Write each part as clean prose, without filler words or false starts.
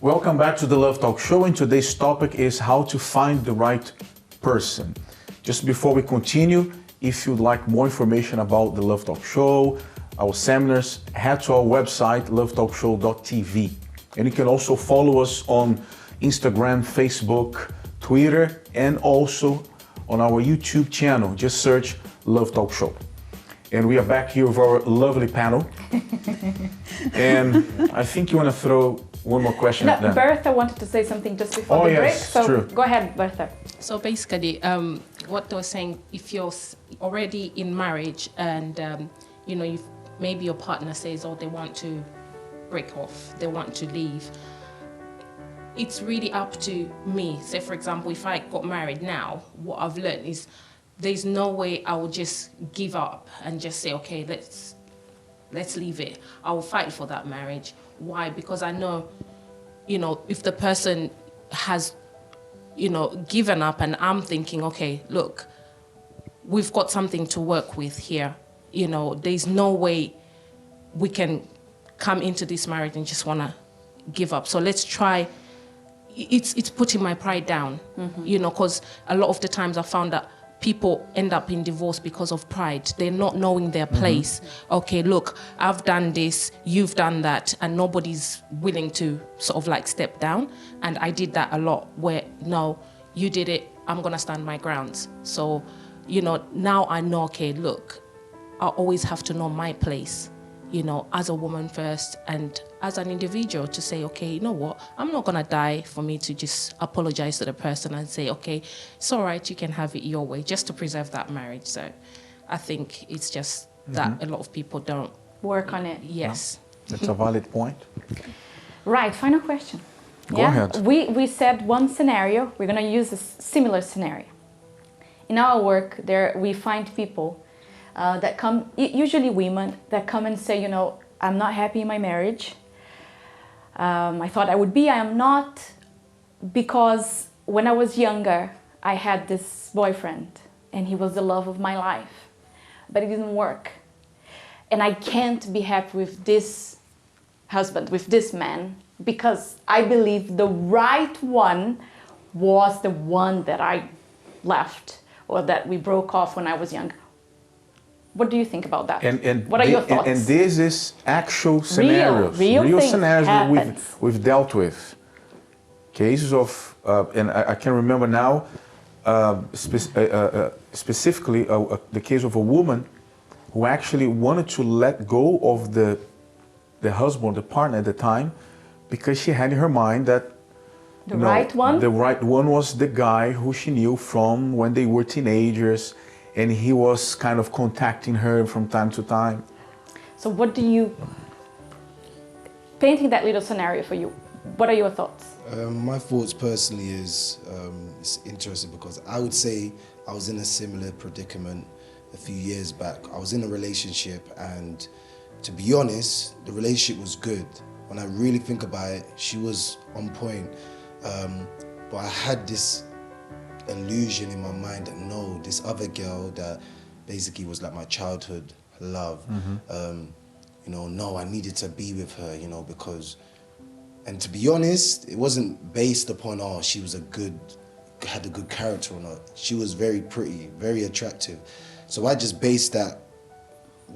Welcome back to the Love Talk Show, and today's topic is how to find the right person. Just before we continue, if you'd like more information about the Love Talk Show, our seminars, head to our website, lovetalkshow.tv. And you can also follow us on Instagram, Facebook, Twitter, and also on our YouTube channel. Just search Love Talk Show. And we are back here with our lovely panel. And I think you want to throw one more question at them. Bertha wanted to say something just before the break. So true. Go ahead, Bertha. So basically, what they were saying, if you're already in marriage and, you know, maybe your partner says, oh, they want to break off, they want to leave, it's really up to me. Say, for example, if I got married now, what I've learned is there's no way I will just give up and just say, okay, let's leave it. I will fight for that marriage. Why? Because I know, you know, if the person has, you know, given up and I'm thinking, okay, look, we've got something to work with here. You know, there's no way we can come into this marriage and just want to give up. So let's try. It's putting my pride down, you know, because a lot of the times I found that people end up in divorce because of pride. They're not knowing their place. Okay, look, I've done this, you've done that, and nobody's willing to sort of like step down. And I did that a lot where, no, you did it, I'm gonna stand my grounds. So, you know, now I know, okay, look, I always have to know my place, you know, as a woman first and as an individual to say, okay, you know what, I'm not gonna die for me to just apologize to the person and say, okay, it's all right, you can have it your way, just to preserve that marriage. So I think it's just that a lot of people don't work on it. Yes. Yeah, that's a valid point. Right, final question. Go ahead. We said one scenario, we're gonna use a similar scenario. In our work, we find people that come, usually women, that come and say, you know, I'm not happy in my marriage. I thought I would be, I am not, because when I was younger, I had this boyfriend and he was the love of my life, but it didn't work. And I can't be happy with this husband, with this man, because I believe the right one was the one that I left or that we broke off when I was young. What do you think about that? And what are your thoughts? And this is actual scenarios, real scenarios that happens. we've dealt with. Cases of, and I can remember now, specifically the case of a woman who actually wanted to let go of the husband, the partner at the time, because she had in her mind that the right one was the guy who she knew from when they were teenagers, and he was kind of contacting her from time to time. So what do you, painting that little scenario for you, what are your thoughts? My thoughts personally is, it's interesting because I would say I was in a similar predicament a few years back. I was in a relationship, and to be honest, the relationship was good. When I really think about it, she was on point. But I had this illusion in my mind that no, this other girl that basically was like my childhood love, you know, no, I needed to be with her, you know, because, and to be honest, it wasn't based upon, oh, she was had a good character or not. She was very pretty, very attractive. So I just based that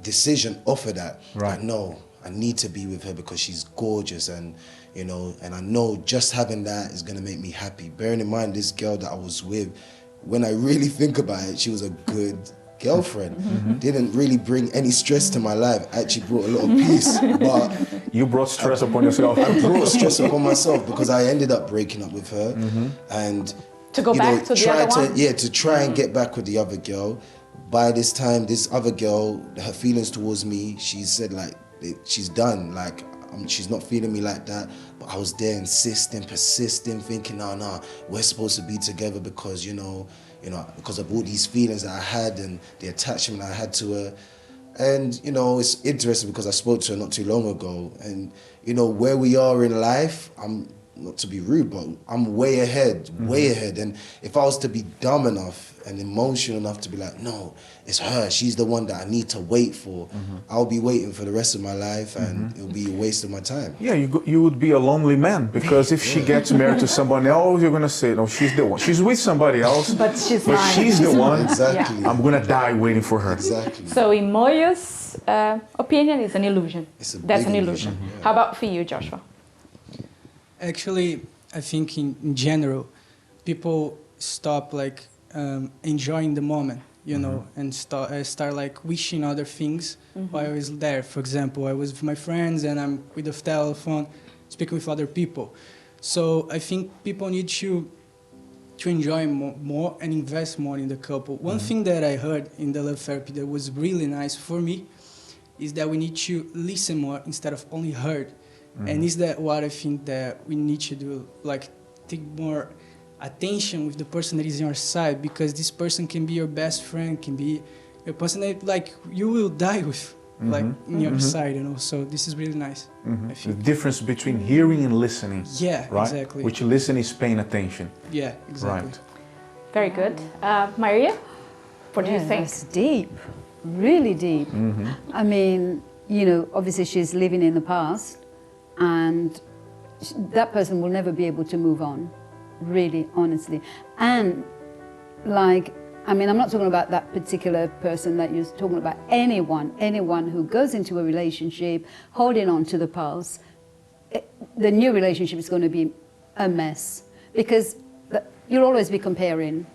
decision off of that. Right. Like, no, I need to be with her because she's gorgeous, and you know, and I know just having that is gonna make me happy. Bearing in mind, this girl that I was with, when I really think about it, she was a good girlfriend. Didn't really bring any stress to my life. Actually brought a lot of peace. But you brought stress upon yourself. I brought stress upon myself because I ended up breaking up with her, and to go back to the other one? To try and get back with the other girl. By this time, this other girl, her feelings towards me, she said like, she's done, like she's not feeling me like that. But I was there insisting, persisting, thinking, no, we're supposed to be together because, you know, because of all these feelings that I had and the attachment I had to her. And, you know, it's interesting because I spoke to her not too long ago, and, you know, where we are in life, not to be rude, but I'm way ahead, way ahead. And if I was to be dumb enough and emotional enough to be like, no, it's her, she's the one that I need to wait for, I'll be waiting for the rest of my life, and it'll be a waste of my time. Yeah, you would be a lonely man, because if she gets married to someone else, you're gonna say, no, she's the one. She's with somebody else, But she's mine. she's the one. Exactly. I'm gonna die waiting for her. Exactly. So in Moyo's opinion, it's an illusion. It's a That's big an illusion. illusion, yeah. How about for you, Joshua? Actually, I think in general, people stop like enjoying the moment, you know, and start like wishing other things while I was there. For example, I was with my friends and I'm with the telephone, speaking with other people. So I think people need to enjoy more and invest more in the couple. One thing that I heard in the love therapy that was really nice for me is that we need to listen more instead of only heard. And is that what I think that we need to do, like take more attention with the person that is on your side, because this person can be your best friend, can be a person that like you will die with, like in your side, you know. So this is really nice. I The think. difference between hearing and listening. Yeah, Right? exactly. Which listening is paying attention. Yeah, exactly. Right. Very good. Maria, what do you think? That's deep, really deep. I mean, you know, obviously she's living in the past, and that person will never be able to move on, really, honestly. And like, I mean, I'm not talking about that particular person that you're talking about. Anyone who goes into a relationship holding on to the past, the new relationship is going to be a mess, because you'll always be comparing.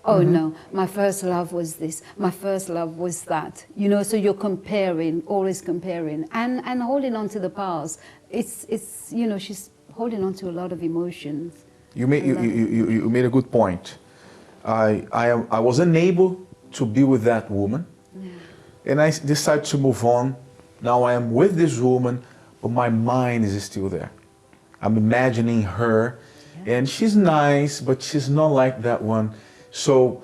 Oh no, my first love was this, my first love was that. You know, so you're comparing, always comparing, and holding on to the past. It's you know, she's holding on to a lot of emotions. You made a good point. I was unable to be with that woman, and I decided to move on. Now I am with this woman, but my mind is still there. I'm imagining her, and she's nice, but she's not like that one. So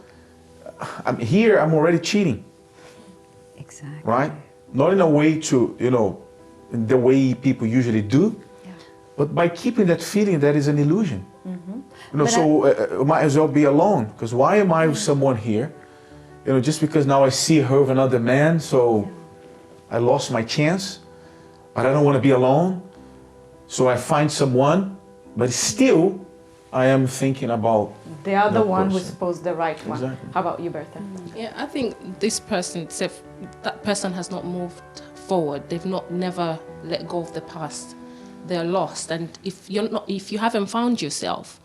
I'm already cheating, Exactly. right? Not in a way to, you know, the way people usually do, but by keeping that feeling that is an illusion. You know, But so might as well be alone, because why am I with someone here? You know, just because now I see her with another man, so I lost my chance, but I don't want to be alone. So I find someone, but still I am thinking about The other that one who's person. supposed the right one. Exactly. How about you, Bertha? Yeah, I think this person, that person has not moved forward. They've never let go of the past. They're lost, and if you haven't found yourself,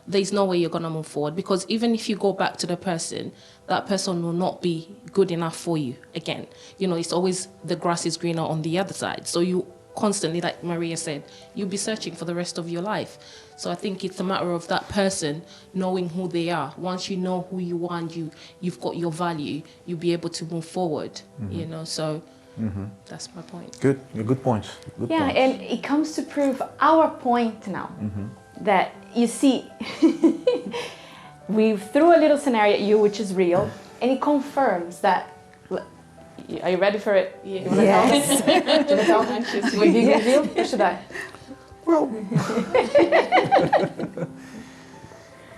there's no way you're gonna move forward. Because even if you go back to the person, that person will not be good enough for you again. You know, it's always the grass is greener on the other side. So you constantly, like Maria said, you'll be searching for the rest of your life. So I think it's a matter of that person knowing who they are. Once you know who you are and you've got your value, you'll be able to move forward. You know, so that's my point. good points. Good Yeah, points. and it comes to prove our point now that you see, we threw a little scenario at you, which is real, and it confirms that. Are you ready for it? Yeah. You wanna Yes. tell? Do you wanna tell? Will you reveal or should I? Well,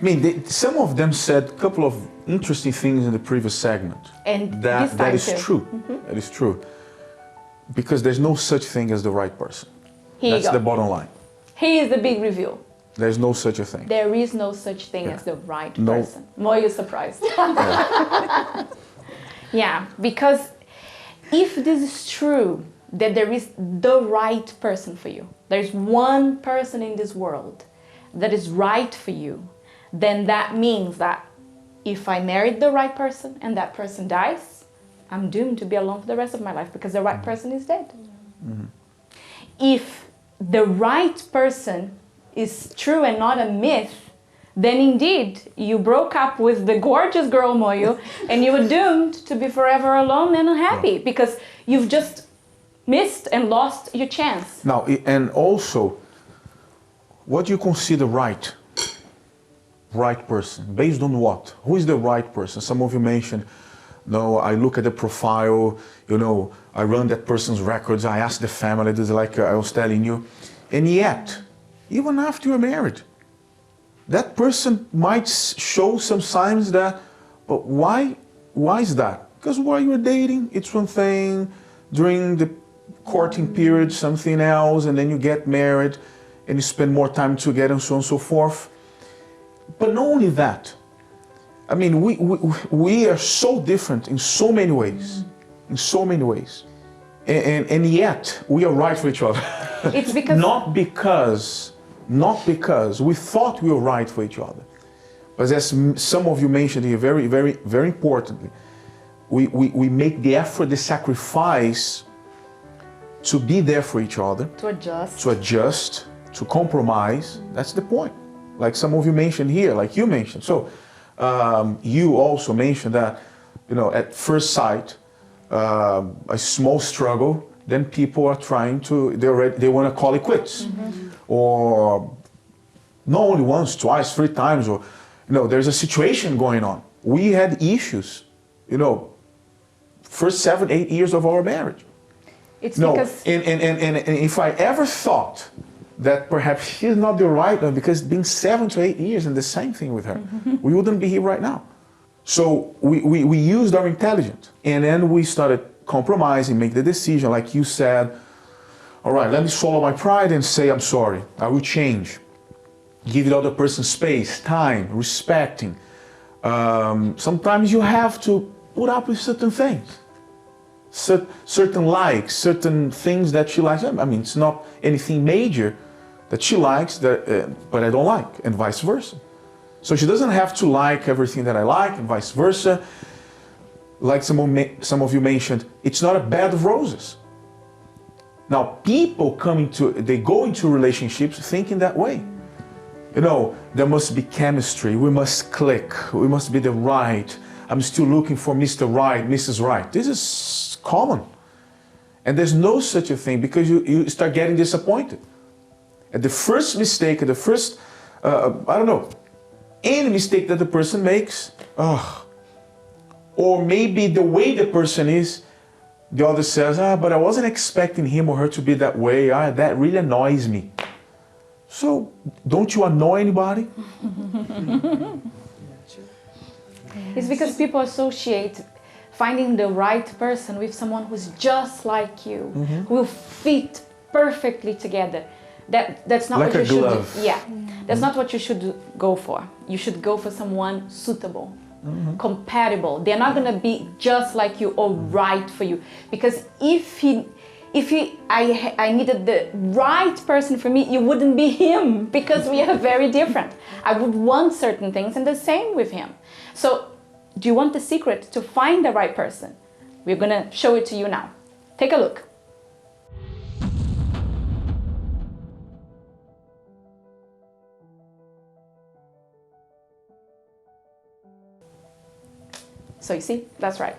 I mean, some of them said a couple of interesting things in the previous segment. And That this time is too. true. That is true. Because there's no such thing as the right person. Here That's you the go. bottom line. Here is the big reveal. There's no such a thing. There is no such thing Yeah. as the right No. person. More you're surprised. Yeah, because if this is true, that there is the right person for you, there's one person in this world that is right for you, then that means that if I married the right person and that person dies, I'm doomed to be alone for the rest of my life because the right person is dead. If the right person is true and not a myth, then indeed you broke up with the gorgeous girl Moyo and you were doomed to be forever alone and unhappy because you've just missed and lost your chance. Now, and also, what do you consider right? Right person. Based on what? Who is the right person? Some of you mentioned, no, I look at the profile, you know, I run that person's records, I ask the family, this is like I was telling you. And yet, even after you're married. That person might show some signs that, but why is that? Because while you're dating, it's one thing, during the courting period, something else, and then you get married and you spend more time together and so on and so forth. But not only that, I mean, we are so different in so many ways, in so many ways. And yet, we are right for each other. It's because... Not because we thought we were right for each other. But as some of you mentioned here, very, very, very importantly, we make the effort, the sacrifice to be there for each other. To adjust, to compromise. That's the point. Like some of you mentioned here, like you mentioned. So you also mentioned that, you know, at first sight, a small struggle, then people are trying to, they want to call it quits. Or not only once, twice, 3 times, or, you know, there's a situation going on. We had issues, you know, first 7, 8 years of our marriage. It's no, because... and if I ever thought that perhaps she's not the right one, because it's been 7 to 8 years and the same thing with her, we wouldn't be here right now. So we used our intelligence, and then we started compromising, make the decision, like you said, all right, let me swallow my pride and say I'm sorry, I will change. Give the other person space, time, respecting. Sometimes you have to put up with certain things. Certain likes, certain things that she likes. I mean, it's not anything major that she likes, but I don't like, and vice versa. So she doesn't have to like everything that I like, and vice versa. Like some of you mentioned, it's not a bed of roses. Now, people they go into relationships thinking that way. You know, there must be chemistry, we must click, we must be the right. I'm still looking for Mr. Right, Mrs. Right. This is common. And there's no such a thing, because you start getting disappointed. At the first mistake, at the first, I don't know, any mistake that the person makes, or maybe the way the person is, the other says, but I wasn't expecting him or her to be that way. That really annoys me. So, don't you annoy anybody? It's because people associate finding the right person with someone who's just like you, who will fit perfectly together. That's not like what you should glove. do. Yeah, that's not what you should go for. You should go for someone suitable, compatible. They're not gonna be just like you or right for you. Because if I needed the right person for me, you wouldn't be him, because we are very different. I would want certain things, and the same with him. So, do you want the secret to find the right person? We're gonna show it to you now. Take a look. So you see, that's right.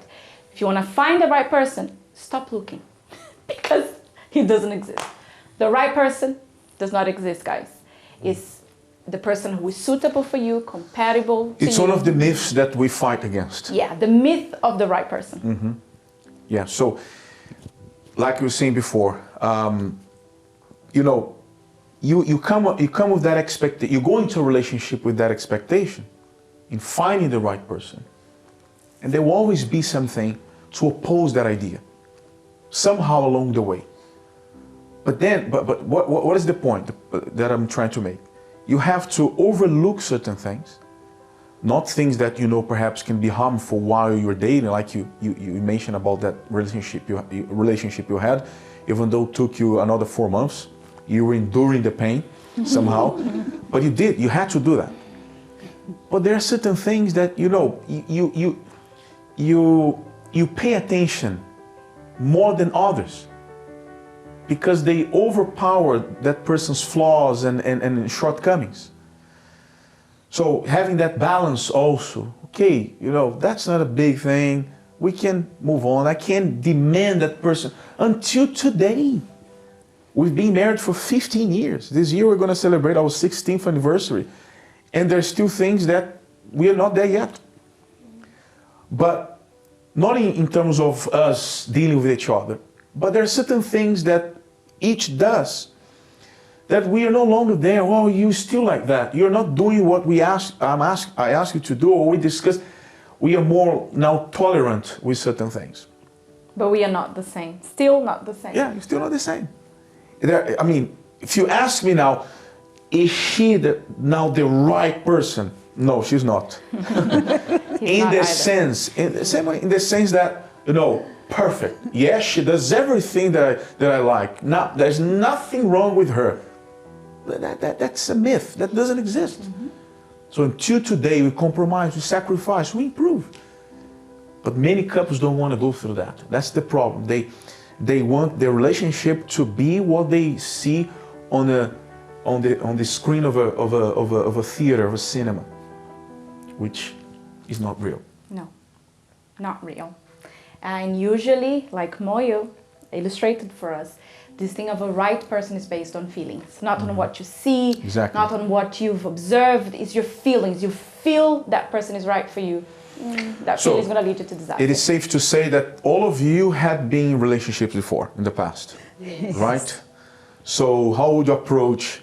If you want to find the right person, stop looking, because he doesn't exist. The right person does not exist, guys. It's the person who is suitable for you, compatible to you. It's one of the myths that we fight against. Yeah, the myth of the right person. Yeah, so like you were saying before, you know, you come with that expectation, you go into a relationship with that expectation in finding the right person. And there will always be something to oppose that idea, somehow along the way. But then, but what is the point that I'm trying to make? You have to overlook certain things, not things that you know perhaps can be harmful while you're dating, like you mentioned about that relationship you had, even though it took you another 4 months, you were enduring the pain somehow, but you had to do that. But there are certain things that, you know, you pay attention more than others, because they overpower that person's flaws and shortcomings. So having that balance also, okay, you know, that's not a big thing, we can move on. I can't demand that person. Until today, we've been married for 15 years. This year we're going to celebrate our 16th anniversary, and there's still things that we are not there yet. But not in terms of us dealing with each other, but there are certain things that each does that we are no longer there. Oh, you still like that. You're not doing what I ask you to do, or we discuss. We are more now tolerant with certain things. But we are not the same. Still not the same. Yeah, you're still not the same. I mean, if you ask me now, is she now the right person? No, she's not. in the sense that, you know, perfect. Yes, she does everything that I like. Now, there's nothing wrong with her. That's a myth. That doesn't exist. Mm-hmm. So until today, we compromise, we sacrifice, we improve. But many couples don't want to go through that. That's the problem. They want their relationship to be what they see on the screen of a theater, of a cinema, which is not real. No, not real. And usually, like Moyo illustrated for us, this thing of a right person is based on feelings, not on what you see, exactly. Not on what you've observed. It's your feelings. You feel that person is right for you. That feeling is going to lead you to disaster. It is safe to say that all of you had been in relationships before in the past, yes. Right? So how would you approach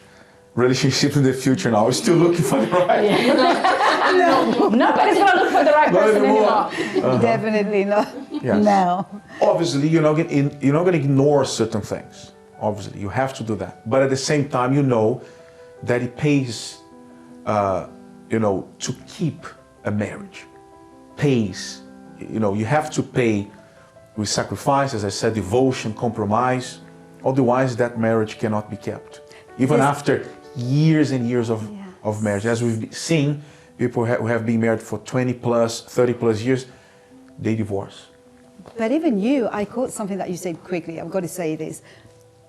relationships in the future now? You're still looking for the right? Yeah. No, nobody's going to look for the right person anymore. Definitely not. Yes. Now. Obviously, you're not going to ignore certain things. Obviously, you have to do that. But at the same time, you know that it pays, to keep a marriage. Pays. You have to pay with sacrifice, as I said, devotion, compromise. Otherwise, that marriage cannot be kept. Even after years and years of marriage. As we've seen, people who have been married for 20 plus, 30 plus years, they divorce. But even you, I caught something that you said quickly. I've got to say this.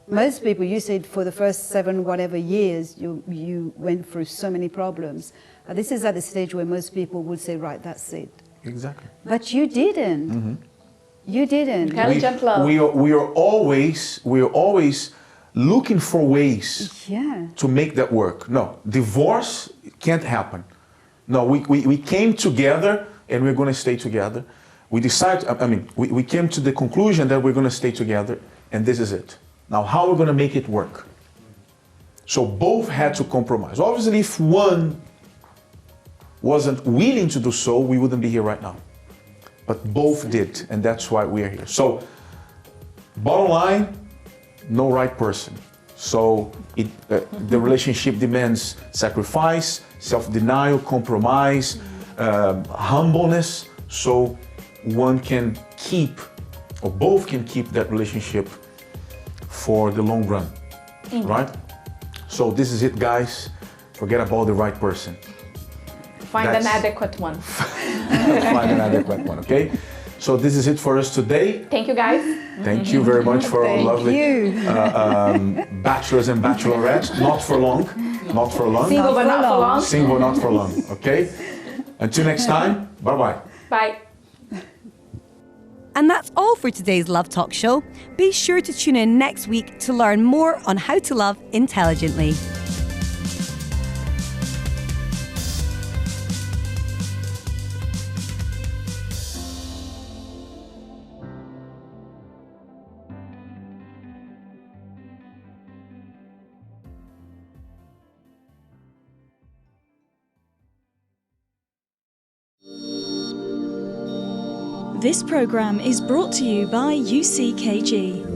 Most people, you said for the first 7 whatever years, you went through so many problems. This is at the stage where most people would say, right, that's it. Exactly. But you didn't. Mm-hmm. You didn't. Intelligent love. We are always looking for ways to make that work. No, divorce can't happen. No, we came together and we're going to stay together. We decided, we came to the conclusion that we're going to stay together and this is it. Now, how are we going to make it work? So both had to compromise. Obviously, if one wasn't willing to do so, we wouldn't be here right now. But both did, and that's why we are here. So, bottom line, no right person. So, the relationship demands sacrifice, self-denial, compromise, humbleness, so one can keep, or both can keep that relationship for the long run, right? So this is it, guys. Forget about the right person. Find an adequate one. Find an adequate one, okay? So this is it for us today. Thank you, guys. Thank you very much for our lovely bachelors and bachelorettes. Not for long. Not for long. Single but not for long. Single not for long, okay? Until next time, bye-bye. Bye. And that's all for today's Love Talk show. Be sure to tune in next week to learn more on how to love intelligently. This programme is brought to you by UCKG.